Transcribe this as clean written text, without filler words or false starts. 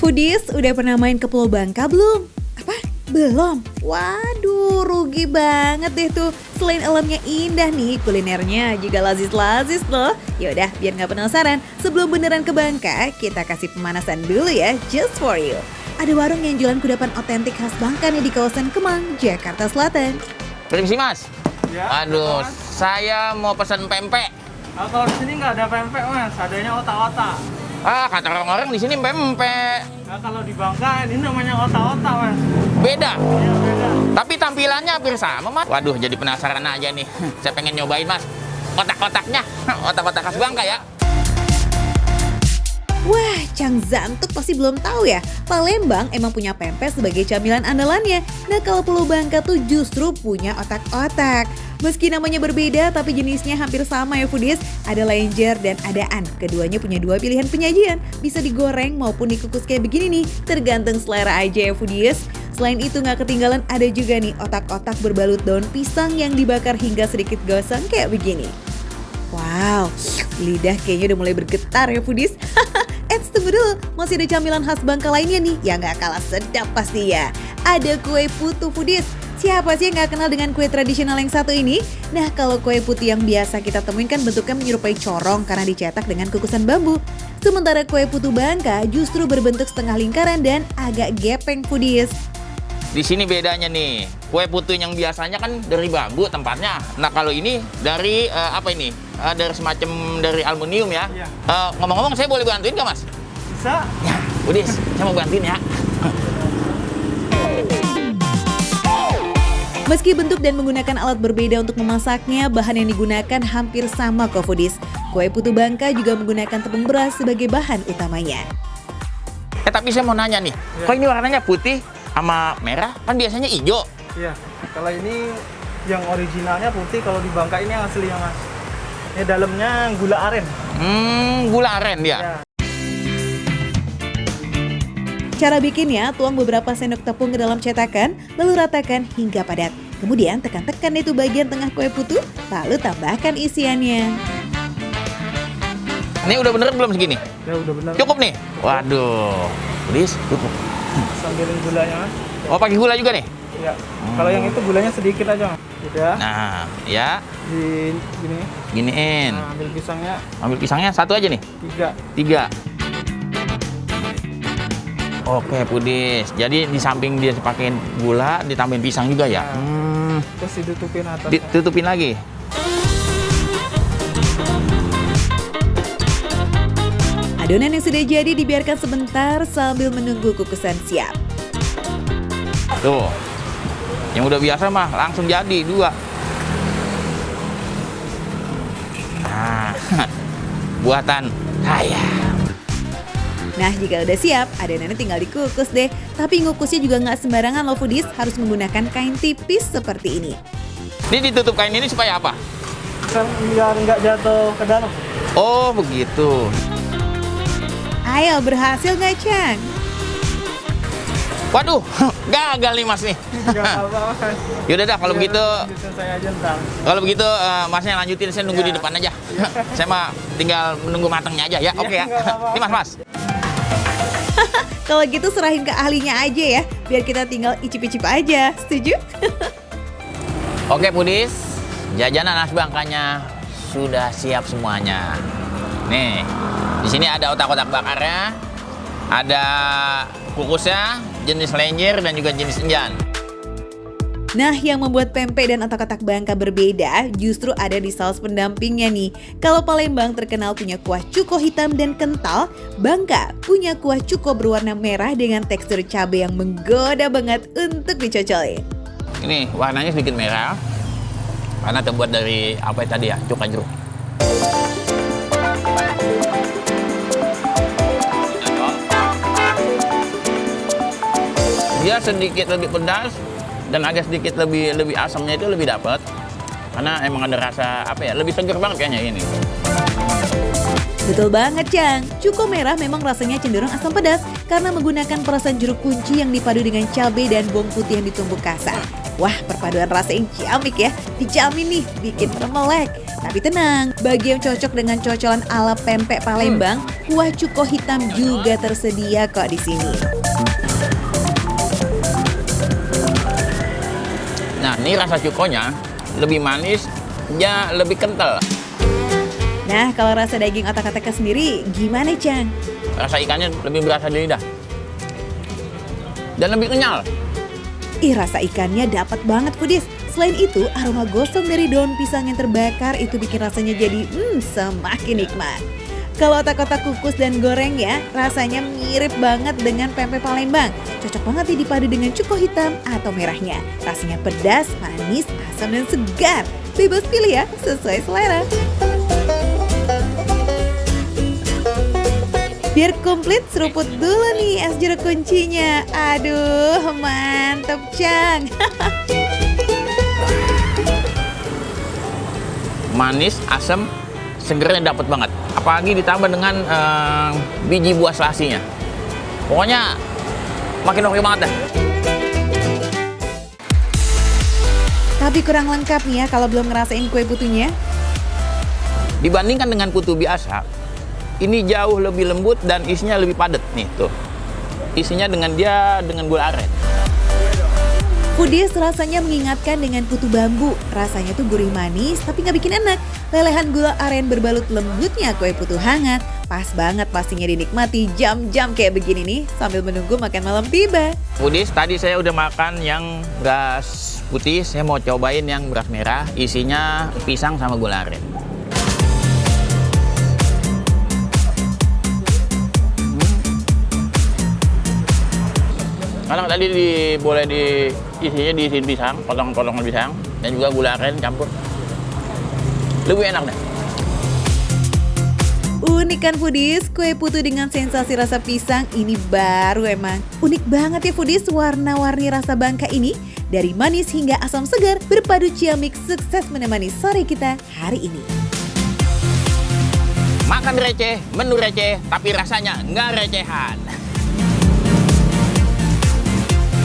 Foodies, udah pernah main ke Pulau Bangka belum? Apa? Belum? Waduh, rugi banget deh tuh. Selain alamnya indah nih, kulinernya juga lazis-lazis loh. Yaudah, biar nggak penasaran, sebelum beneran ke Bangka, kita kasih pemanasan dulu ya, just for you. Ada warung yang jualan kudapan otentik khas Bangka nih di kawasan Kemang, Jakarta Selatan. Permisi mas. Ya, Aduh, Mas. saya mau pesan pempek. Kalau di sini nggak ada pempek mas, adanya otak-otak. Kata orang-orang di sini pempek. Nah, kalau di Bangka ini namanya otak-otak mas. Beda. Iya beda. Tapi tampilannya hampir sama mas. Waduh, jadi penasaran aja nih. Saya pengen nyobain mas. Otak-otaknya, otak-otak khas Bangka ya. Wah, Cang Zantuk pasti belum tahu ya. Palembang emang punya pempek sebagai camilan andalannya. Nah, kalau Pulau Bangka tuh justru punya otak-otak. Meski namanya berbeda, tapi jenisnya hampir sama ya Foodies. Ada lenjer dan adaan. Keduanya punya dua pilihan penyajian. Bisa digoreng maupun dikukus kayak begini nih. Tergantung selera aja ya Foodies. Selain itu nggak ketinggalan ada juga nih otak-otak berbalut daun pisang yang dibakar hingga sedikit gosong kayak begini. Wow, lidah kayaknya udah mulai bergetar ya Foodies. Tunggu dulu, masih ada camilan khas Bangka lainnya nih yang gak kalah sedap pasti ya. Ada kue putu Foodies. Siapa sih yang gak kenal dengan kue tradisional yang satu ini? Nah, kalau kue putu yang biasa kita temuin kan bentuknya menyerupai corong karena dicetak dengan kukusan bambu. Sementara kue putu Bangka justru berbentuk setengah lingkaran dan agak gepeng Foodies. Di sini bedanya nih, kue putu yang biasanya kan dari bambu tempatnya. Nah kalau ini dari apa ini? Dari semacam dari aluminium ya. Iya. Ngomong-ngomong saya boleh bantuin nggak mas? Bisa? Ya, Udis, saya mau bantuin ya. Meski bentuk dan menggunakan alat berbeda untuk memasaknya, bahan yang digunakan hampir sama kok Foodies. Kue putu Bangka juga menggunakan tepung beras sebagai bahan utamanya. Tapi saya mau nanya nih, kok ini warnanya putih sama merah? Kan biasanya hijau. Iya. Kalau ini yang originalnya putih, kalau di Bangka ini yang aslinya mas. Ini dalamnya gula aren. Gula aren dia. Ya. Cara bikinnya, tuang beberapa sendok tepung ke dalam cetakan, lalu ratakan hingga padat. Kemudian tekan-tekan itu bagian tengah kue putu, lalu tambahkan isiannya. Ini udah bener belum segini? Ya udah benar. Cukup nih? Waduh, Udis, cukup. Sambilin gulanya mas. Oh pakai gula juga nih? Ya. Kalau yang itu gulanya sedikit aja mas. Udah. Nah, ya, Di gini. giniin. Nah, ambil pisangnya Ambil pisangnya satu aja nih? 3. 3. Oke, Foodies. Jadi di samping dia dipakein gula, ditambahin pisang juga ya? Terus ditutupin atasnya. Ditutupin lagi. Adonan yang sudah jadi dibiarkan sebentar sambil menunggu kukusan siap. Tuh. Yang udah biasa mah langsung jadi 2. Nah, buatan saya. Nah, jika udah siap, adonannya tinggal dikukus deh. Tapi ngukusnya juga nggak sembarangan loh Foodies, harus menggunakan kain tipis seperti ini. Ini ditutup kain ini supaya apa? Biar nggak jatuh ke dalam. Oh, begitu. Ayo, berhasil nggak Cang? Waduh, gagal nih Mas nih. Nggak apa-apa mas. Yaudah dah kalau begitu. Lanjutin saya aja ntar. Kalau begitu Masnya lanjutin, saya nunggu Ya. di depan aja. Saya mah tinggal menunggu matangnya aja ya. Oke ya. nggak apa-apa. Ini Mas. Kalau gitu serahin ke ahlinya aja ya, biar kita tinggal icip-icip aja. Setuju? Oke Foodies, jajanan khas Bangkanya sudah siap semuanya. Nih, di sini ada otak-otak bakarnya, ada kukusnya, jenis lenjer dan juga jenis enjan. Nah, yang membuat pempek dan otak-otak Bangka berbeda justru ada di saus pendampingnya nih. Kalau Palembang terkenal punya kuah cuko hitam dan kental, Bangka punya kuah cuko berwarna merah dengan tekstur cabai yang menggoda banget untuk dicocoli. Ini warnanya sedikit merah, karena terbuat dari apa tadi ya, cuka jeruk. Dia sedikit lebih pedas dan agak sedikit lebih asamnya itu lebih dapat, karena emang ada rasa apa ya, lebih seger banget kayaknya ini. Betul banget, Cang. Cuko merah memang rasanya cenderung asam pedas karena menggunakan perasan jeruk kunci yang dipadu dengan cabai dan bawang putih yang ditumbuk kasar. Wah, perpaduan rasa yang ciamik ya. Dijamin nih, bikin melek. Tapi tenang, bagi yang cocok dengan cocolan ala pempek Palembang, kuah cuko hitam juga tersedia kok di sini. Nah, ini rasa cukonya lebih manis, ya lebih kental. Nah, kalau rasa daging otak-otaknya sendiri, gimana, Cang? Rasa ikannya lebih berasa di lidah. Dan lebih kenyal. Ih, rasa ikannya dapat banget, Foodies. Selain itu, aroma gosong dari daun pisang yang terbakar itu bikin rasanya jadi semakin nikmat. Kalau otak-otak kukus dan goreng ya, rasanya mirip banget dengan pempek Palembang. Cocok banget nih dipadu dengan cuko hitam atau merahnya. Rasanya pedas, manis, asam, dan segar. Bebas pilih ya, sesuai selera. Biar komplit, seruput dulu nih es jeruk kuncinya. Aduh, mantap, Cang. Manis, asam, segernya dapat banget. Apalagi ditambah dengan biji buah selasinya. Pokoknya makin oke banget dah. Tapi kurang lengkap nih ya kalau belum ngerasain kue putunya. Dibandingkan dengan putu biasa, ini jauh lebih lembut dan isinya lebih padat nih tuh. Isinya dengan gula aren. Foodies rasanya mengingatkan dengan putu bambu. Rasanya tuh gurih manis tapi nggak bikin enak. Lelehan gula aren berbalut lembutnya kue putu hangat. Pas banget pastinya dinikmati jam-jam kayak begini nih sambil menunggu makan malam tiba. Foodies, tadi saya udah makan yang beras putih, saya mau cobain yang beras merah. Isinya pisang sama gula aren. Karena tadi isinya diisiin pisang, potongan-potongan pisang, dan juga gula aren campur. Lebih enak deh. Unik kan, Foodies? Kue putu dengan sensasi rasa pisang ini baru emang. Unik banget ya, Foodies, warna-warni rasa Bangka ini. Dari manis hingga asam segar berpadu ciamik sukses menemani sore kita hari ini. Makan receh, menu receh, tapi rasanya nggak recehan.